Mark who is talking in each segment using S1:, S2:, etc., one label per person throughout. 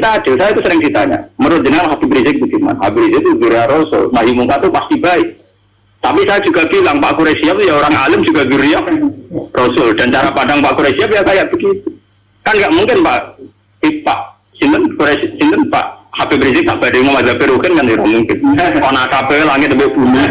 S1: kita adil, saya itu sering ditanya, menurut jenengan Habib Rizik itu gimana? Habib Rizik itu Zuriya Rasul, nahi mungkar itu pasti baik. Tapi saya juga bilang Pak Quraisyab ya orang alim juga Zuriya Rasul, dan cara pandang Pak Quraisyab ya kayak begitu. Kan nggak mungkin Pak Sinten Quraisy Sinten Pak Habib Rizik tak badhe ngomong mazhab Rukin kan tidak mungkin. Ana kabeh langit tembok bumi.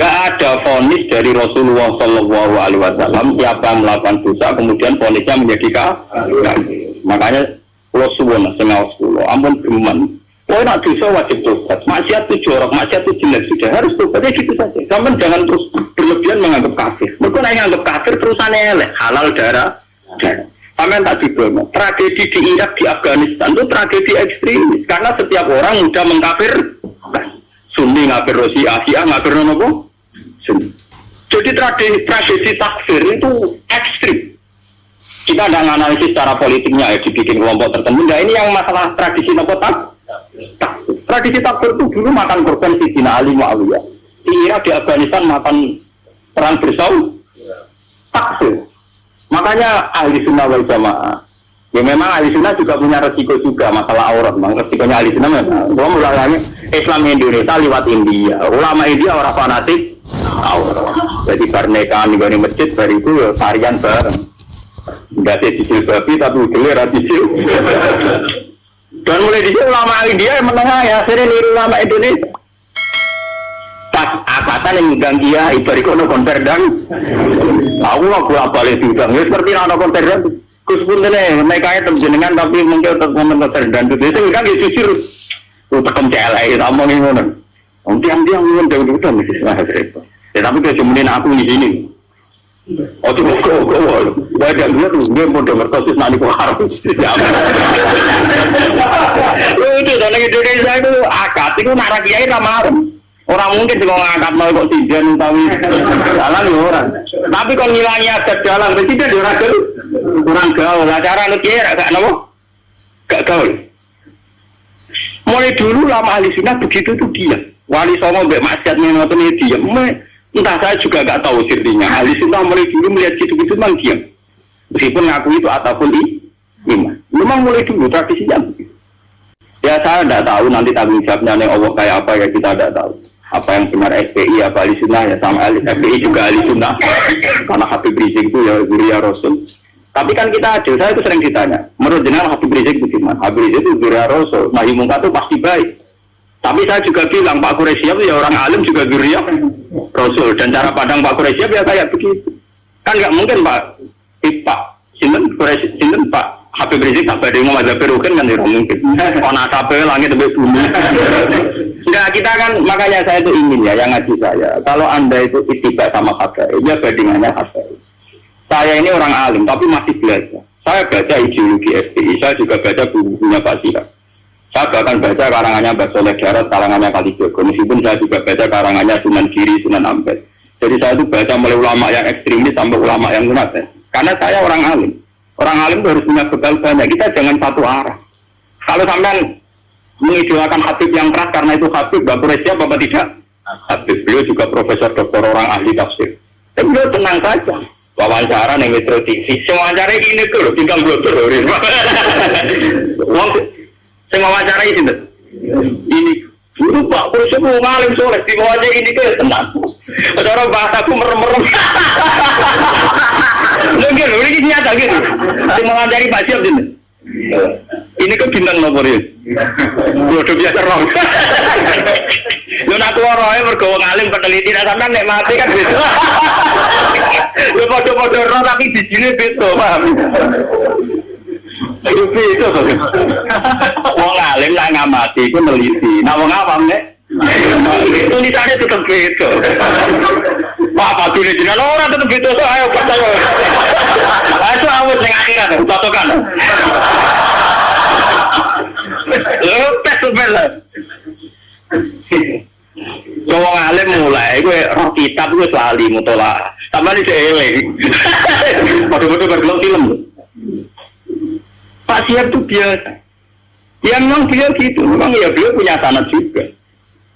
S1: Ada vonis dari Rasulullah Shallallahu Alaihi Wasallam siapa yang melakukan dosa kemudian vonisnya menjadi kafir. Makanya kalau suwon sengaus pulau ampun geman. Oh nak dosa wajib tobat. Maksiat itu jorok, maksiat itu jelek sudah harus tobat. Ya gitu saja. Kamu jangan terus berlebihan menganggap kafir. Mereka menganggap kafir terusannya elek halal darah. Sampai tak juga. Tragedi di Irak di Afghanistan itu tragedi ekstremis karena setiap orang mudah mengkafir. Sunni ngafir Rosia, Asia ngafir nopo. Jadi tragedi takfir itu ekstrim. Kita tidak menganalisis secara politiknya ya dibikin kelompok tertentu. Nah ini yang masalah tradisi nopo takfir. Tradisi takfir itu dulu makan korban Sidina Ali Muawiyah. Di Irak di Afghanistan makan perang bersaudara. Takfir. Makanya ahli sunnah wal jamaah. Ya memang ahli sunnah juga punya resiko juga masalah aurat. Memang resikonya ahli sunnah memang. Gua mulai Islam Indonesia lewat India. Ulama India orang fanatik. Jadi pernikahan di masjid dari itu tarian bareng. Enggak sih cicil babi tapi udah cicil. Dan mulai di sini ulama India yang menengah ya sering niru ulama Indonesia. Pas akatan yang megang dia ibarat kono konser dan aku nggak boleh balik diundang. Ya seperti anak konser dan Gus pun nih mereka itu jenengan tapi mungkin tetap momen konser dan itu kan dia jujur. Tekan celai ngomongin ngono. Tiang-tiang ngomong jauh-jauh mesti ya tapi dia cumanin aku di sini. Oh tuh kok banyak dia tuh dia mau dengar kasus nanti kok harus itu dari Indonesia itu akad itu narah kiai sama orang mungkin juga ngangkat mau kok tijan tapi jalan ya orang tapi kalau ngilangi adat jalan tidak dia orang gaul acara lu kiai agak nopo gak gaul. Mulai dulu lama ahli sunnah begitu tuh dia wali songo mbek maksiat ngoten iki diam. Entah saya juga nggak tahu sirrinya. Ahli sunnah mulai dulu melihat gitu-gitu memang diam. Meskipun ngaku itu ataupun iman. Memang mulai dulu tradisinya begitu. Ya saya tidak tahu nanti tanggung jawabnya nih Allah kayak apa ya kita tidak tahu. Apa yang benar FPI apa ahli sunnah ya sama FPI juga ahli sunnah. Karena Habib Rizik itu ya Zuriya Rasul. Tapi kan kita adil, saya itu sering ditanya. Menurut jenengan Habib Rizik itu gimana? Habib Rizik itu Zuriya Rasul. Nahi mungkar itu pasti baik. Tapi saya juga bilang Pak Quraisyab ya orang alim juga Zuriya Rasul dan cara pandang Pak Quraisyab ya kayak begitu. Kan nggak mungkin Pak Sinten Quraisy Sinten Pak Habib Rizik tak badhe ngomong mazhab Rukin kan tidak mungkin. Ana kabeh langit tembok bumi. Enggak kita kan makanya saya itu ingin ya yang ngaji saya. Kalau Anda itu ittiba sama habaib ya bandingannya habaib. Saya ini orang alim tapi masih belajar. Saya baca ideologi FPI, saya juga baca bukunya Pak Sirak. Saya bahkan baca karangannya Mbak Soleh Jarot, karangannya Kalijogo. Meskipun saya juga baca karangannya Sunan Giri, Sunan Ampel. Jadi saya itu baca mulai ulama yang ekstremis sampai ulama yang munafik. Karena saya orang alim. Orang alim itu harus punya bekal banyak. Kita jangan satu arah. Kalau sampean mengidolakan Habib yang keras karena itu Habib, Mbak Quraisyab apa tidak? Habib. Beliau juga profesor doktor orang ahli tafsir. Dan beliau tenang saja. Wawancara nih Metro TV. Wawancara ini tuh tinggal blotor. Saya wawancara ini, ini dulu Pak Polisi mau ngalim sore di bawahnya ini ke tenang. Ada orang bahasaku merem-merem. Mungkin ini nyata gitu. Saya mau ngajari Pak Siap ini. Ini ke bintang nomor ini. Udah biasa roh. Lu nak orangnya bergawa ngalim peneliti, sampai nek mati kan gitu. Lu foto-foto roh tapi di sini betul, paham? Itu wong alim lah ngamati itu meliti. Nah wong awam nek tulisannya tetap beda. Apa tulisannya orang tetap beda. Ayo percaya. Itu awet yang akhirat totokan. Tes bela. Cowok alim mulai, gue roh kitab gue selalu mutola. Tambah ini seeleng. Waduh-waduh bergelok film. Pak Siap itu biasa. Ya memang beliau gitu, memang ya beliau punya sanad juga.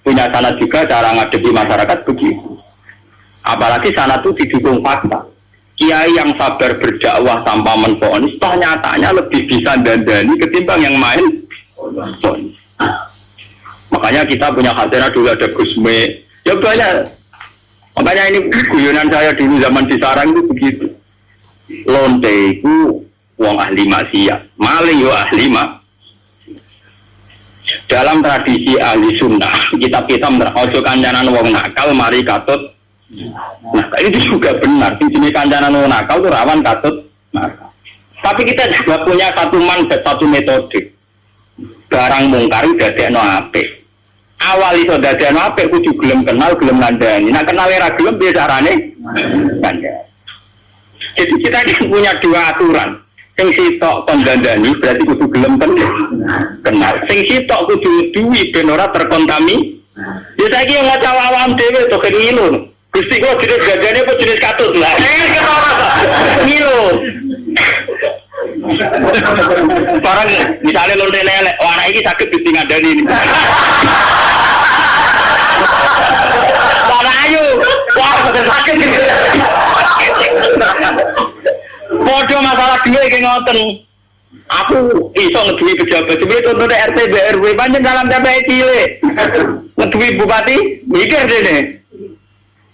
S1: Punya sanad juga cara ngadepi masyarakat begitu. Apalagi sanad itu didukung fakta. Kiai yang sabar berdakwah tanpa menfonis, toh nyatanya lebih bisa dandani ketimbang yang main fonis. Makanya kita punya khazanah dulu ada Gusme, ya banyak. Makanya ini guyonan saya dulu zaman di Sarang itu begitu. Lonte itu wong ahli maksiat, maling yo ahli mak. Dalam tradisi ahli sunnah, kita ojo kancanan wong nakal, mari katut. Nah, ini juga benar. Di sini kancanan wong nakal itu rawan katut. Nah, tapi kita juga punya satu metode. Barang mungkar dadekno apik. Awal iso dadekno apik kudu gelem kenal, gelem ngandani. Nah, kenal era gelem piye carane? Ngandani. Jadi kita punya dua aturan. Sing sitok kondandani berarti kudu gelem kenal. Sing sitok kudu duwi ben ora terkontaminasi. Ya saiki yang ngaca awam dhewe to kan ngilu. Gusti kok jenis gajane apa jenis katut lah. Ngilu. Barang misalnya lonte lelek, anak ini sakit mesti ngandani ini. Mana ayo, wah sakit gitu. Podo masalah duit kayak ngoten. Aku iso ngeduwi pejabat, sebenarnya contohnya RT BRW banyak dalam TPI cilik. Ngeduwi bupati, mikir deh nih.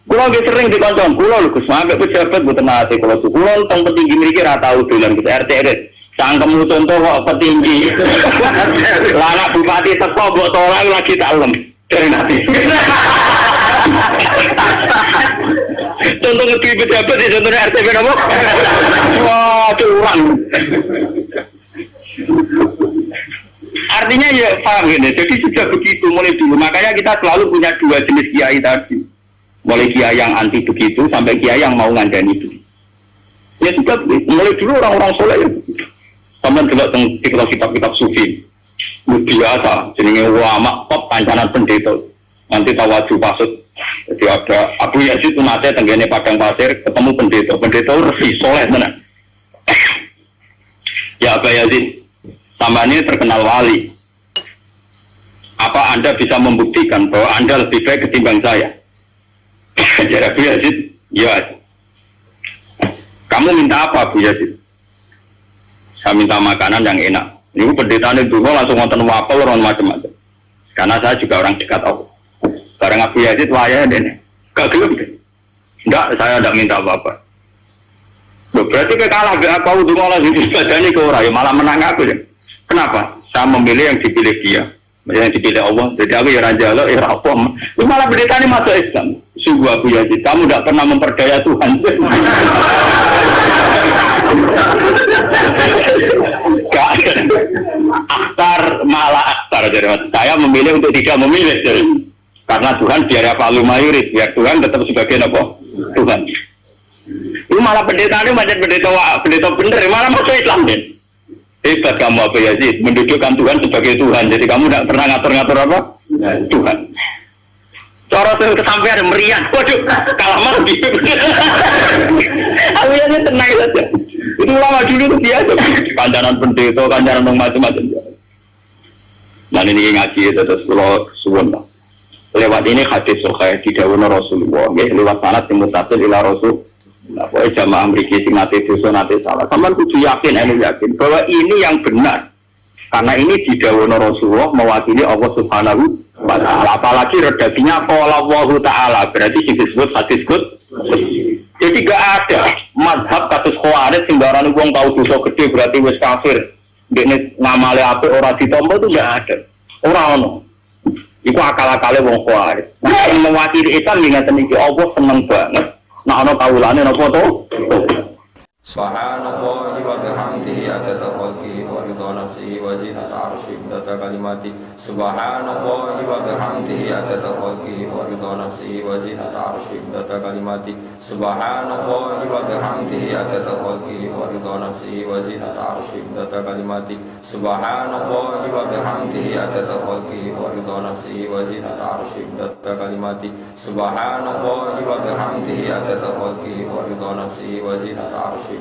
S1: Kulo ge sering dikoncon, kulo lho Gus, sampe pejabat mboten nate kulo. Kulo teng petinggi mriki ra tau dolan Gus RT RT. Cangkemmu contoh kok petinggi. Lah anak bupati teko mbok tolak lagi tak lem. Dari nanti. Contoh ngeduwi pejabat di contohnya RT berapa? Wah, curang. Artinya ya paham gini, jadi sudah begitu mulai dulu. Makanya kita selalu punya dua jenis kiai tadi. Mulai kiai yang anti begitu sampai kiai yang mau ngandani begitu. Ya sudah mulai dulu orang-orang soleh ya. Sampai juga tentang kitab-kitab sufi. Biasa, jenenge ulama top kancanan pendeta. Nanti tawaju pasut. Jadi ada Abu Yazid Unate tenggene padang pasir ketemu pendeta resi soleh tenan. Ya Abu Yazid, sama ini terkenal wali. Apa Anda bisa membuktikan bahwa Anda lebih baik ketimbang saya? Jadi Abu Yazid, ya. Kamu minta apa Abu Yazid? Saya minta makanan yang enak. Ini pendeta ini dulu langsung nonton wapel orang macam-macam. Karena saya juga orang dekat Allah. Barang Abu Yazid wayah deh. Gak gelap deh. Enggak, saya tidak minta apa-apa. Loh, berarti kalah gak apa untuk malah dibadani ke orang, ya malah menang aku ya. Kenapa? Saya memilih yang dipilih dia. Yang dipilih Allah. Jadi aku ya raja lo, ya apa. Lu malah pendeta ini masuk Islam. Sungguh Abu Yazid, kamu tidak pernah memperdaya Tuhan. Gak ada. Akhtar malah akhtar. Jadi saya memilih untuk tidak memilih. Jadi. Karena Tuhan biar apa lu mayurit, biar Tuhan tetap sebagai apa? Tuhan. Lu malah pendeta ini macam pendeta bener, malah masuk Islam deh. Hebat kamu Abu Yazid, mendudukkan Tuhan sebagai Tuhan. Jadi kamu tidak pernah ngatur-ngatur apa? Tuhan. Cara kesampean meriah, waduh, kalah malah gitu. Abu Yazid tenang saja. Itu lama dulu itu biasa. Kancanan pendeta, kancanan macam-macam. Nah ini ngaji itu terus kalau suwun lah. Lewat ini hadis sahih didhawuhna Rasulullah nggih lewat sanad sing mutasil ila Rasul. Nah, pokoke jamaah mriki sing nate dosa nate salah. Sampeyan kudu yakin bahwa ini yang benar. Karena ini didhawuhna Rasulullah mewakili Allah Subhanahu wa taala. Apalagi redaksinya qala Allah taala, berarti sing disebut hadis qudsi. Jadi gak ada mazhab kasus khawarij sing darani wong tau dosa gede berarti wis kafir. Dene ngamale apik ora ditampa itu gak ada. Ora ono. Iku akal-akale wong khawarij. Sing mewakili Islam ngeten iki Allah seneng banget. Nek ana kawulane napa to?
S2: Subhanallah wa bihamdihi adada khalqihi wa ridha nafsihi wa zinata arsyihi wa kalimati. Subhanallah wa bihamdihi adada khalqihi wa ridha nafsihi wa zinata arsyihi wa kalimati. Subhanallah wa bihamdihi adada khalqihi wa ridha nafsihi wa zinata arsyihi wa kalimati. Subhanallah wa bihamdihi adada khalqihi wa ridha nafsihi wa zinata arsyihi kalimati subhanallahi wa bihamdihi adada khalqihi wa ridha nafsihi wa zinata arsyih